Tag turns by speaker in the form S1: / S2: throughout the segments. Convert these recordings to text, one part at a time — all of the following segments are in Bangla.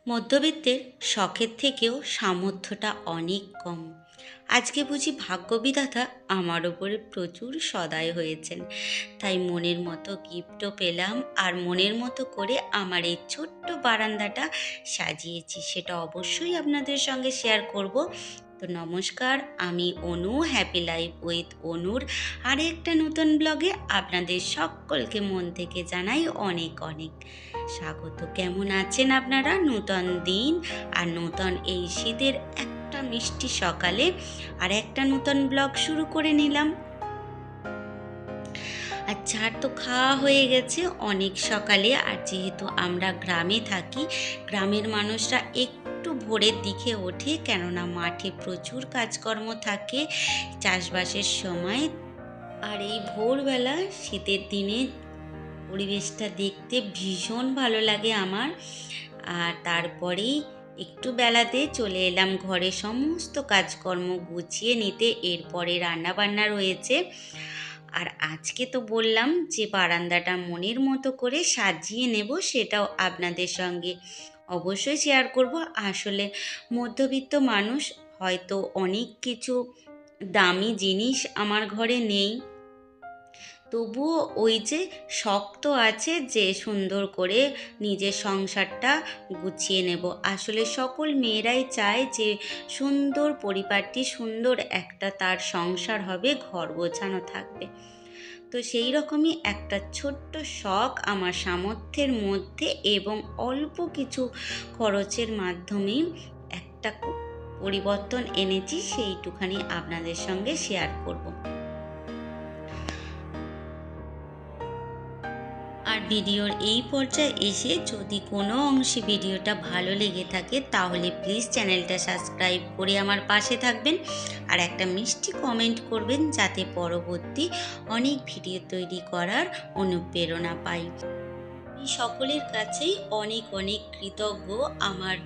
S1: মধ্যবিত্তের শখের থেকেও সামর্থ্যটা অনেক কম। আজকে বুঝি ভাগ্যবিধাতা আমার ওপরে প্রচুর সদয় হয়েছেন, তাই মনের মতো গিফটও পেলাম আর মনের মতো করে আমার এই ছোট্ট বারান্দাটা সাজিয়েছি, সেটা অবশ্যই আপনাদের সঙ্গে শেয়ার করব। তো নমস্কার, আমি অনু, হ্যাপি লাইফ উইথ অনুর আরেকটা নতুন ব্লগে আপনাদের সকলকে মন থেকে জানাই অনেক অনেক স্বাগত। কেমন আছেন আপনারা? নূতন দিন আর নূতন এই শীতের একটা মিষ্টি সকালে আর একটা নতুন ব্লগ শুরু করে নিলাম। আর চার তো খাওয়া হয়ে গেছে অনেক সকালে, আর যেহেতু আমরা গ্রামে থাকি, গ্রামের মানুষরা একটু ভোরের দিকে ওঠে, কেননা মাঠে প্রচুর কাজকর্ম থাকে চাষবাসের সময়। আর এই ভোরবেলা শীতের দিনে পরিবেশটা দেখতে ভীষণ ভালো লাগে আমার। আর তারপরেই একটু বেলাতে চলে এলাম ঘরে সমস্ত কাজকর্ম গুছিয়ে নিতে, এরপরে রান্নাবান্না রয়েছে। আর আজকে তো বললাম যে বারান্দাটা মনের মতো করে সাজিয়ে নেব, সেটাও আপনাদের সঙ্গে অবশ্যই শেয়ার করব। আসলে মধ্যবিত্ত মানুষ, হয়তো অনেক কিছু দামি জিনিস আমার ঘরে নেই, তবুও ওই যে শখ তো আছে যে সুন্দর করে নিজের সংসারটা গুছিয়ে নেব। আসলে সকল মেয়েরাই চায় যে সুন্দর পরিপাটি, সুন্দর একটা তার সংসার হবে, ঘর গোছানো থাকবে। তো সেই রকমই একটা ছোট্ট শখ আমার সামর্থ্যের মধ্যে এবং অল্প কিছু খরচের মাধ্যমেই একটা পরিবর্তন এনেছি, সেইটুখানি আপনাদের সঙ্গে শেয়ার করব। আর ভিডিওর এই পর্যায়ে এসে যদি কোনো অংশে ভিডিওটা ভালো লেগে থাকে, তাহলে প্লিজ চ্যানেলটা সাবস্ক্রাইব করে আমার পাশে থাকবেন আর একটা মিষ্টি কমেন্ট করবেন, যাতে পরবর্তী অনেক ভিডিও তৈরি করার অনুপ্রেরণা পাই। আমি সকলের কাছেই অনেক অনেক কৃতজ্ঞ। আমার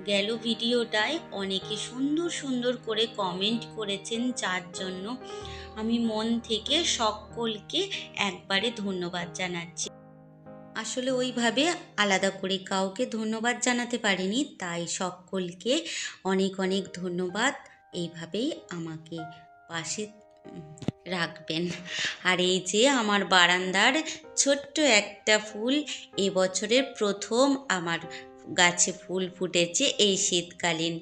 S1: গেল ভিডিওটায় অনেকে সুন্দর সুন্দর করে কমেন্ট করেছেন, যার জন্য আমি মন থেকে সকলকে একবারে ধন্যবাদ জানাচ্ছি। আসলে ওইভাবে আলাদা করে কাউকে ধন্যবাদ জানাতে পারিনি, তাই সকলকে অনেক অনেক ধন্যবাদ। এইভাবেই আমাকে পাশে রাখবেন। আর এই যে আমার বারান্দার ছোট্ট একটা ফুল, এবছরের প্রথম আমার গাছে ফুল ফুটেছে এই শীতকালীন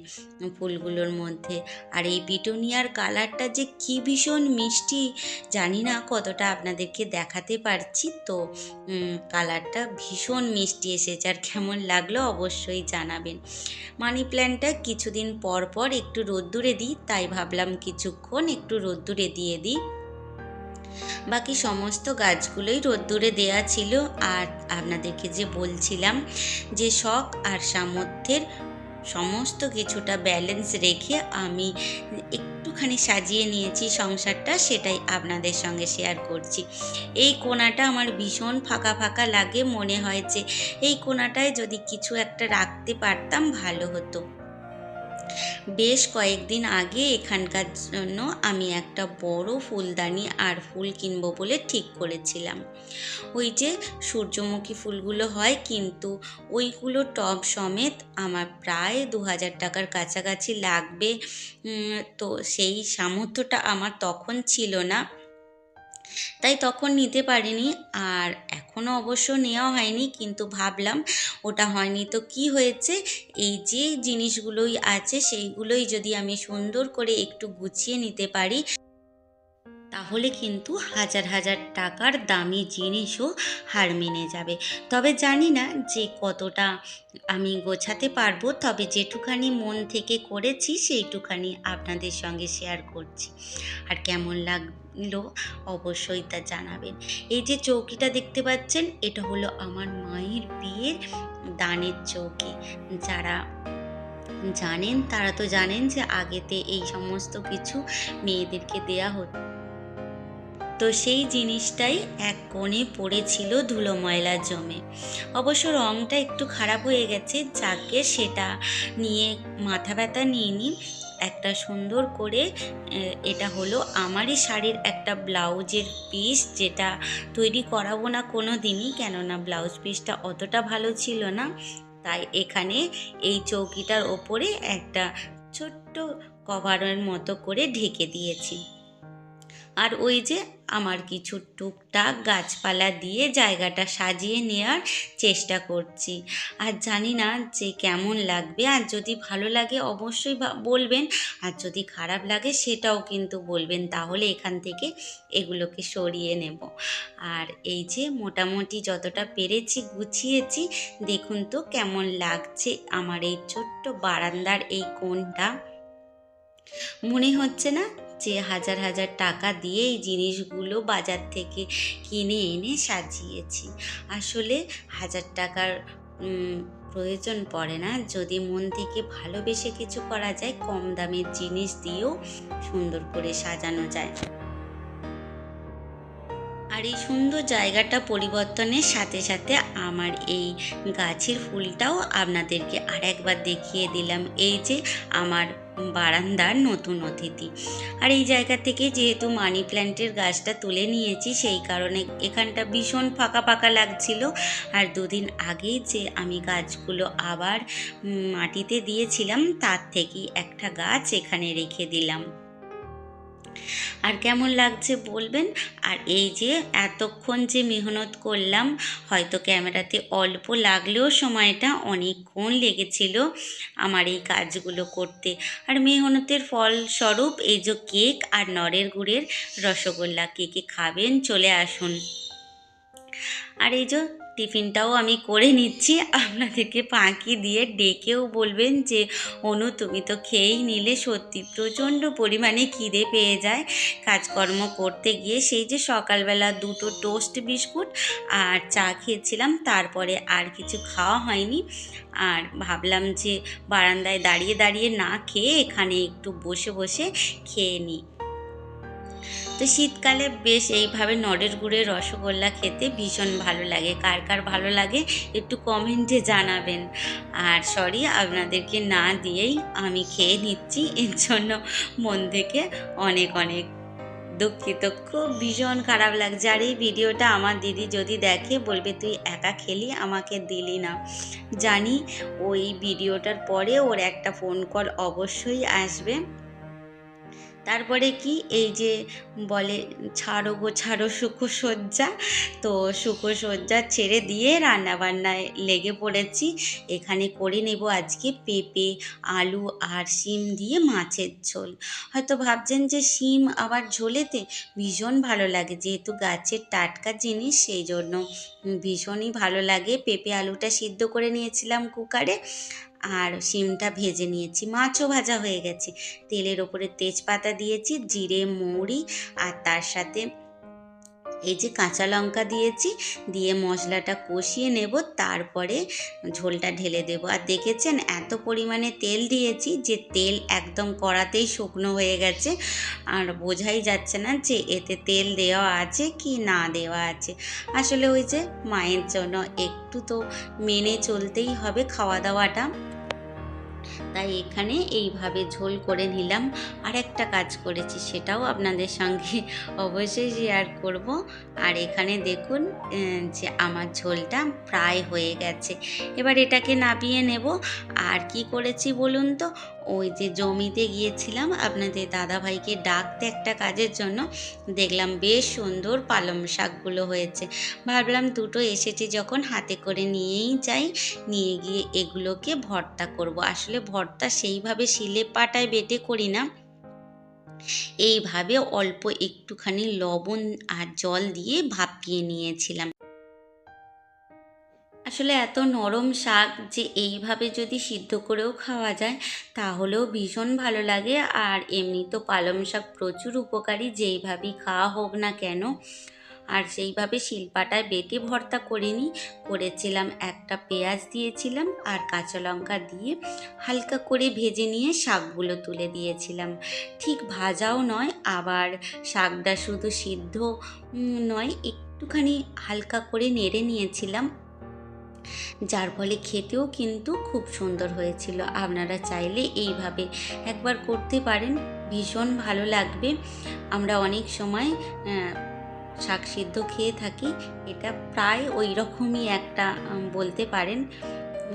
S1: ফুলগুলোর মধ্যে। আর এই পিটুনিয়ার কালারটা যে কি ভীষণ মিষ্টি, জানি না কতটা আপনাদেরকে দেখাতে পারছি। তো কালারটা ভীষণ মিষ্টি এসেছে, আর কেমন লাগলো অবশ্যই জানাবেন। মানি প্ল্যান্টটা কিছুদিন পর পর একটু রোদ্দুরে দিই, তাই ভাবলাম কিছুক্ষণ একটু রোদ্দুরে দিয়ে দিই। বাকি সমস্ত গাছগুলোই রোদ্দুরে দেয়া ছিল। আর আপনাদেরকে যে বলছিলাম যে শখ আর সামর্থ্যের সমস্ত কিছুটা ব্যালেন্স রেখে আমি একটুখানি সাজিয়ে নিয়েছি সংসারটা, সেটাই আপনাদের সঙ্গে শেয়ার করছি। এই কোণাটা আমার ভীষণ ফাঁকা ফাঁকা লাগে, মনে হয় যে এই কোণাটায় যদি কিছু একটা রাখতে পারতাম ভালো হতো। বেশ কয়েকদিন আগে এখানকার জন্য আমি একটা বড় ফুলদানি আর ফুল কিনবো বলে ঠিক করেছিলাম। ওই যে সূর্যমুখী ফুলগুলো হয়, কিন্তু ওইগুলো টব সমেত আমার প্রায় 2000 টাকার কাছাকাছি লাগবে। তো সেই সামর্থ্যটা আমার তখন ছিল না, তাই তখন নিতে পারিনি। আর এখনও অবশ্য নেওয়া হয়নি, কিন্তু ভাবলাম ওটা হয়নি তো কি হয়েছে, এই যে জিনিসগুলোই আছে সেইগুলোই যদি আমি সুন্দর করে একটু গুছিয়ে নিতে পারি, তাহলে কিন্তু হাজার হাজার টাকার দামি জিনিসও হার মেনে যাবে। তবে জানি না যে কতটা আমি গোছাতে পারবো, তবে যেটুখানি মন থেকে করেছি সেইটুখানি আপনাদের সঙ্গে শেয়ার করছি। আর কেমন লাগলো অবশ্যই তা জানাবেন। এই যে চৌকিটা দেখতে পাচ্ছেন, এটা হলো আমার মায়ের বিয়ের দানের চৌকি। যারা জানেন তারা তো জানেন যে আগেতে এই সমস্ত কিছু মেয়েদেরকে দেয়া হতো। তো সেই জিনিসটাই এক কোণে পড়েছিল ধুলো ময়লা জমে। অবশ্য রঙটা একটু খারাপ হয়ে গেছে, যাকে সেটা নিয়ে মাথা ব্যথা নিইনি। একটা সুন্দর করে এটা হলো আমারই শাড়ির একটা ব্লাউজের পিস, যেটা তৈরি করাবো না কোনো দিনই, কেননা ব্লাউজ পিসটা অতটা ভালো ছিল না। তাই এখানে এই চৌকিটার ওপরে একটা ছোট্ট কভারের মতো করে ঢেকে দিয়েছি। আর ওই যে আমার কিছু টুকটাক গাছপালা দিয়ে জায়গাটা সাজিয়ে নেওয়ার চেষ্টা করছি। আর জানি না যে কেমন লাগবে, আর যদি ভালো লাগে অবশ্যই বলবেন, আর যদি খারাপ লাগে সেটাও কিন্তু বলবেন, তাহলে এখান থেকে এগুলোকে সরিয়ে নেব। আর এই যে মোটামুটি যতটা পেরেছি গুছিয়েছি, দেখুন তো কেমন লাগছে আমার এই ছোট্ট বারান্দার এই কোণটা। মনে হচ্ছে না যে হাজার হাজার টাকা দিয়ে এই জিনিসগুলো বাজার থেকে কিনে এনে সাজিয়েছি। আসলে হাজার টাকার প্রয়োজন পড়ে না, যদি মন থেকে ভালোবেসে কিছু করা যায়, কম দামের জিনিস দিয়েও সুন্দর করে সাজানো যায়। আর এই সুন্দর জায়গাটা পরিবর্তনের সাথে সাথে আমার এই গাছের ফুলটাও আপনাদেরকে আর একবার দেখিয়ে দিলাম। এই যে আমার বারান্দার নতুন অতিথি। আর এই জায়গা থেকে যেহেতু মানি প্ল্যান্টের গাছটা তুলে নিয়েছি, সেই কারণে এখানটা ভীষণ ফাঁকা ফাঁকা লাগছিল। আর দুদিন আগে যে আমি গাছগুলো আবার মাটিতে দিয়েছিলাম, তার থেকেই একটা গাছ এখানে রেখে দিলাম। আর কেমন লাগছে বলবেন। আর এই যে এতক্ষণ যে মেহনত করলাম, হয়তো ক্যামেরাতে অল্প লাগলেও সময়টা অনেকক্ষণ লেগেছিল আমার এই কাজগুলো করতে। আর মেহনতের ফলস্বরূপ এই যে কেক আর নলের গুড়ের রসগোল্লা। কে কে খাবেন চলে আসুন। আর এই যে টিফিনটাও আমি করে নিচ্ছি, আপনাদেরকে ফাঁকি দিয়ে ডেকেও বলবেন যে অনু তুমি তো খেয়েই নিলে। সত্যি প্রচণ্ড পরিমাণে খিদে পেয়ে যায় কাজকর্ম করতে গিয়ে। সেই যে সকালবেলা 2টো টোস্ট বিস্কুট আর চা খেয়েছিলাম, তারপরে আর কিছু খাওয়া হয়নি। আর ভাবলাম যে বারান্দায় দাঁড়িয়ে দাঁড়িয়ে না খেয়ে এখানে একটু বসে বসে খেয়ে নিই। তো শীতকালে বেশ এইভাবে নলের গুড়ের রসগোল্লা খেতে ভীষণ ভালো লাগে। কার কার ভালো লাগে একটু কমেন্টে জানাবেন। আর সরি, আপনাদেরকে না দিয়েই আমি খেয়ে নিচ্ছি, এর জন্য মন থেকে অনেক অনেক দুঃখিত। খুব ভীষণ খারাপ লাগছে। আর এই ভিডিওটা আমার দিদি যদি দেখে বলবে তুই একা খেলি, আমাকে দিলি না। জানি ওই ভিডিওটার পরে ওর একটা ফোন কল অবশ্যই আসবে। তারপরে কি এই যে বলে ছাড়ো গো ছাড়ো সুখসজ্জা, তো সুখসজ্জা ছেড়ে দিয়ে রান্নাবান্নায় লেগে পড়েছি। এখানে করে নেব আজকে পেঁপে, আলু আর শিম দিয়ে মাছের ঝোল। হয়তো ভাবছেন যে শিম আবার ঝোলেতে, ভীষণ ভালো লাগে, যেহেতু গাছের টাটকা জিনিস সেই জন্য ভীষণই ভালো লাগে। পেঁপে আলুটা সিদ্ধ করে নিয়েছিলাম কুকারে, আর শিমটা ভেজে নিয়েছি। মাছও ভাজা হয়ে গেছে। তেলের ওপরে তেজপাতা দিয়েছি, জিরে মৌরি, আর তার সাথে এই যে কাঁচা লঙ্কা দিয়েছি, দিয়ে মশলাটা কষিয়ে নেব, তারপরে ঝোলটা ঢেলে দেব। আর দেখেছেন এত পরিমাণে তেল দিয়েছি যে তেল একদম কড়াতেই শুকনো হয়ে গেছে। আর বোঝাই যাচ্ছে না যে এতে তেল দেওয়া আছে কি না দেওয়া আছে। আসলে ওই যে মায়ের জন্য একটু তো মেনে চলতেই হবে খাওয়া দাওয়াটা। তাই এখানে এইভাবে ঝোল করে নিলাম। আর একটা কাজ করেছি, সেটাও আপনাদের সঙ্গে অবশ্যই শেয়ার করব। আর এখানে দেখুন যে আমার ঝোলটা প্রায় হয়ে গেছে। এবার এটাকে নামিয়ে নেব। আর কি করেছি বলুন তো, ওই যে জমিতে গিয়েছিলাম আপনাদের দাদাভাইকে ডাকতে একটা কাজের জন্য, দেখলাম বেশ সুন্দর পালং শাকগুলো হয়েছে। ভাবলাম দুটো এসেছি যখন হাতে করে নিয়েই যাই, নিয়ে গিয়ে এগুলোকে ভর্তা করব। আসলে ভর্তা সেইভাবে শিলে পাটায় বেটে করি না, এইভাবে অল্প একটুখানি লবণ আর জল দিয়ে ভাপিয়ে নিয়েছিলাম। আসলে এত নরম শাক যে এইভাবে যদি সিদ্ধ করেও খাওয়া যায় তাহলেও ভীষণ ভালো লাগে। আর এমনি তো পালং শাক প্রচুর উপকারী, যেইভাবেই খাওয়া হোক না কেন। আর সেইভাবে শিলপাটায় বেটে ভর্তা করিনি, করেছিলাম একটা পেঁয়াজ দিয়েছিলাম আর কাঁচা লঙ্কা দিয়ে হালকা করে ভেজে নিয়ে শাকগুলো তুলে দিয়েছিলাম। ঠিক ভাজাও নয়, আবার শাকটা শুধু সিদ্ধ নয়, একটুখানি হালকা করে নেড়ে নিয়েছিলাম, যার ফলে খেতেও কিন্তু খুব সুন্দর হয়েছিল। আপনারা চাইলে এইভাবে একবার করতে পারেন, ভীষণ ভালো লাগবে। আমরা অনেক সময় শাক সিদ্ধ খেয়ে থাকি, এটা প্রায় ওই রকমই একটা বলতে পারেন।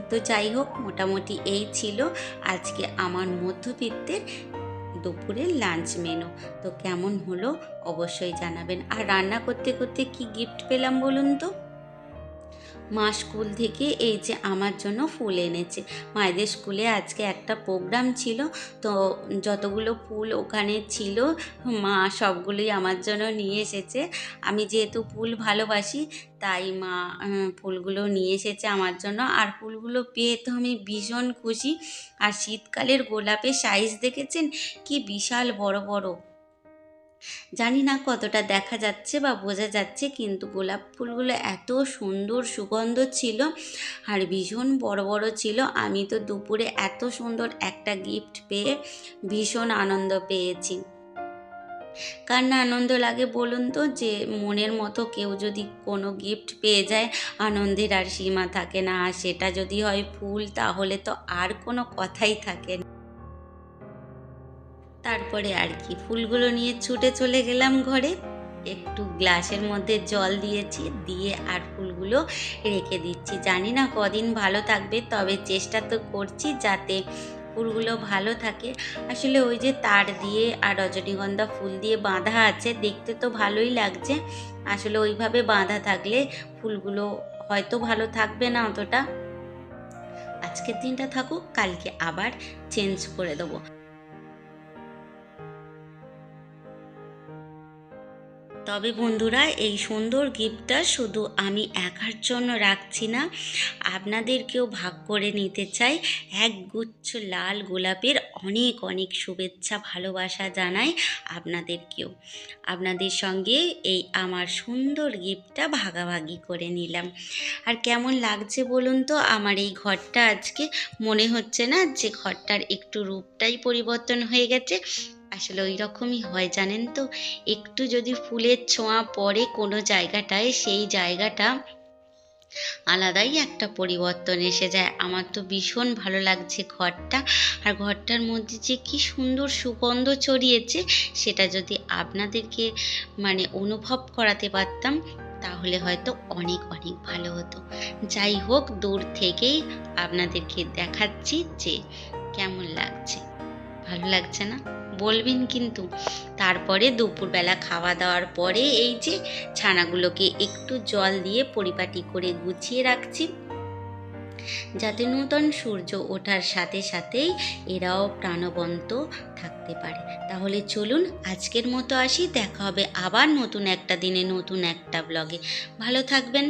S1: তো যাই হোক, মোটামুটি এই ছিল আজকে আমার মধ্যবিত্তের দুপুরের লাঞ্চ মেনু। তো কেমন হলো অবশ্যই জানাবেন। আর রান্না করতে করতে কি গিফট পেলাম বলুন তো? মা স্কুল থেকে এই যে আমার জন্য ফুল এনেছে। মায়েদের স্কুলে আজকে একটা প্রোগ্রাম ছিল, তো যতগুলো ফুল ওখানে ছিল মা সবগুলোই আমার জন্য নিয়ে এসেছে। আমি যেহেতু ফুল ভালোবাসি তাই মা ফুলগুলো নিয়ে এসেছে আমার জন্য। আর ফুলগুলো পেয়ে তো আমি ভীষণ খুশি। আর শীতকালের গোলাপের সাইজ দেখেছেন, কি বিশাল বড় বড়। জানি না কতটা দেখা যাচ্ছে বা বোঝা যাচ্ছে, কিন্তু গোলাপ ফুলগুলো এত সুন্দর সুগন্ধ ছিল আর ভীষণ বড় বড় ছিল। আমি তো দুপুরে এত সুন্দর একটা গিফট পেয়ে ভীষণ আনন্দ পেয়েছি। কার না আনন্দ লাগে বলুন তো? যে মনের মতো কেউ যদি কোনো গিফট পেয়ে যায়, আনন্দের আর সীমা থাকে না। আর সেটা যদি হয় ফুল, তাহলে তো আর কোনো কথাই থাকে না। তারপরে আর কি, ফুলগুলো নিয়ে ছুটে চলে গেলাম ঘরে। একটু গ্লাসের মধ্যে জল দিয়েছি, দিয়ে আর ফুলগুলো রেখে দিচ্ছি। জানি না কদিন ভালো থাকবে, তবে চেষ্টা তো করছি যাতে ফুলগুলো ভালো থাকে। আসলে ওই যে তার দিয়ে আর রজনীগন্ধা ফুল দিয়ে বাঁধা আছে, দেখতে তো ভালোই লাগছে। আসলে ওইভাবে বাঁধা থাকলে ফুলগুলো হয়তো ভালো থাকবে না অতটা। আজকের দিনটা থাকুক, কালকে আবার চেঞ্জ করে দেবো। তবে বন্ধুরা, এই সুন্দর গিফটটা শুধু আমি একার জন্য রাখছি না, আপনাদেরকেও ভাগ করে নিতে চাই। একগুচ্ছ লাল গোলাপের অনেক অনেক শুভেচ্ছা ভালোবাসা জানাই আপনাদেরকেও। আপনাদের সঙ্গে এই আমার সুন্দর গিফটটা ভাগাভাগি করে নিলাম। আর কেমন লাগছে বলুন তো আমার এই ঘরটা আজকে? মনে হচ্ছে না যে ঘরটার একটু রূপটাই পরিবর্তন হয়ে গেছে? আসলে ওই রকমই হয় জানেন তো, একটু যদি ফুলের ছোঁয়া পড়ে কোনো জায়গাটায়, সেই জায়গাটা আলাদাই একটা পরিবর্তন এসে যায়। আমার তো ভীষণ ভালো লাগছে ঘরটা। আর ঘরটার মধ্যে যে কি সুন্দর সুগন্ধ ছড়িয়েছে, সেটা যদি আপনাদেরকে অনুভব করাতে পারতাম, তাহলে হয়তো অনেক অনেক ভালো হতো। যাই হোক, দূর থেকেই আপনাদেরকে দেখাচ্ছি যে কেমন লাগছে। ভালো লাগছে না? বলবেন কিন্তু। তারপরে দুপুরবেলা খাওয়া দাওয়ার পরে এই যে ছানাগুলোকে একটু জল দিয়ে পরিপাটি করে গুছিয়ে রাখছি, যাতে নূতন সূর্য ওঠার সাথে সাথেই এরাও প্রাণবন্ত থাকতে পারে। তাহলে চলুন আজকের মতো আসি, দেখা হবে আবার নতুন একটা দিনে নতুন একটা ব্লগে। ভালো থাকবেন।